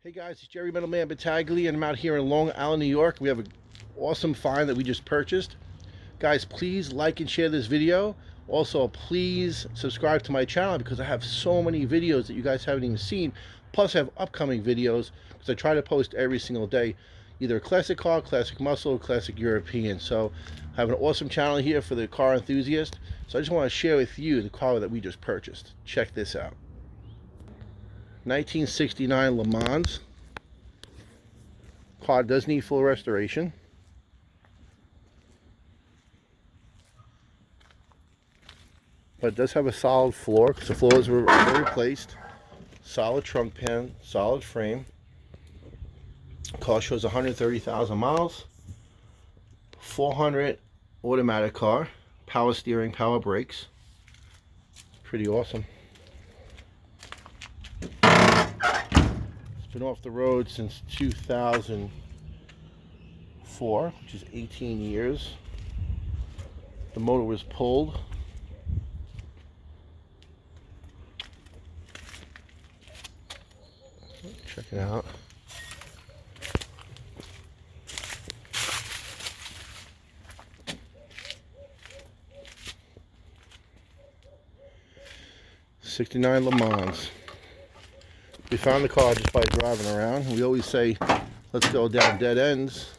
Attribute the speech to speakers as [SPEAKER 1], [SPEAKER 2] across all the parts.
[SPEAKER 1] Hey guys, it's Jerry Middleman Battaglia, and I'm out here in Long Island, New York. We have an awesome find that we just purchased. Guys, please like and share this video. Also, please subscribe to my channel because I have so many videos that you guys haven't even seen. Plus, I have upcoming videos because I try to post every single day, either a classic car, classic muscle, classic European. So I have an awesome channel here for the car enthusiast. So I just want to share with you the car that we just purchased. Check this out. 1969 Le Mans. Car does need full restoration. But it does have a solid floor because the floors were replaced. Solid trunk pan, solid frame. Car shows 130,000 miles. 400 automatic car. Power steering, power brakes. Pretty awesome. Been off the road since 2004, which is 18 years. The motor was pulled. Check it out. '69 Le Mans. We found the car just by driving around. We always say, let's go down dead ends.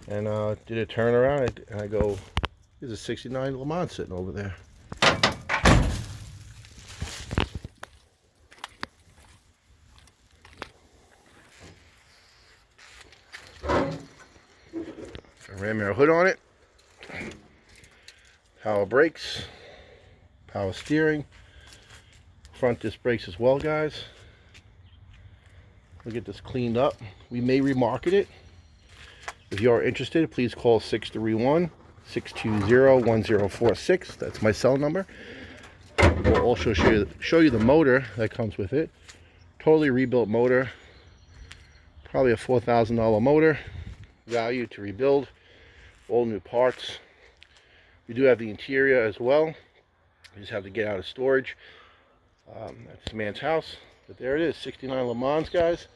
[SPEAKER 1] And did a turnaround, and I go, there's a '69 Le Mans sitting over there. I ran my hood on it. Power brakes, power steering. Front disc brakes as well, guys. We'll get this cleaned up. We may remarket it. If you are interested, please call 631-620-1046. That's my cell number. We'll also show you the motor that comes with it. Totally rebuilt motor. Probably a $4,000 motor. Value to rebuild. All new parts. We do have the interior as well. We just have to get out of storage. That's the man's house, but there it is, '69 Le Mans, guys.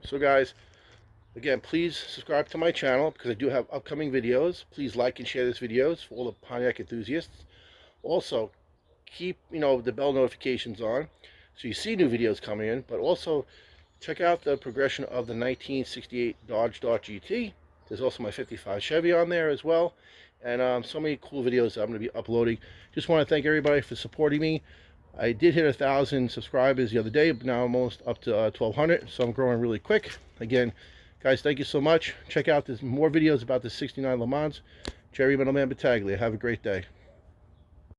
[SPEAKER 1] So guys, again, please subscribe to my channel because I do have upcoming videos. Please like and share these videos for all the Pontiac enthusiasts. Also, keep the bell notifications on so you see new videos coming in, but also check out the progression of the 1968 Dodge Dart GT. There's also my '55 Chevy on there as well. And so many cool videos that I'm going to be uploading. Just want to thank everybody for supporting me. I did hit 1,000 subscribers the other day, but now I'm almost up to 1,200, so I'm growing really quick. Again, guys, thank you so much. Check out more videos about the '69 Le Mans. Jerry Middleman Battaglia. Have a great day.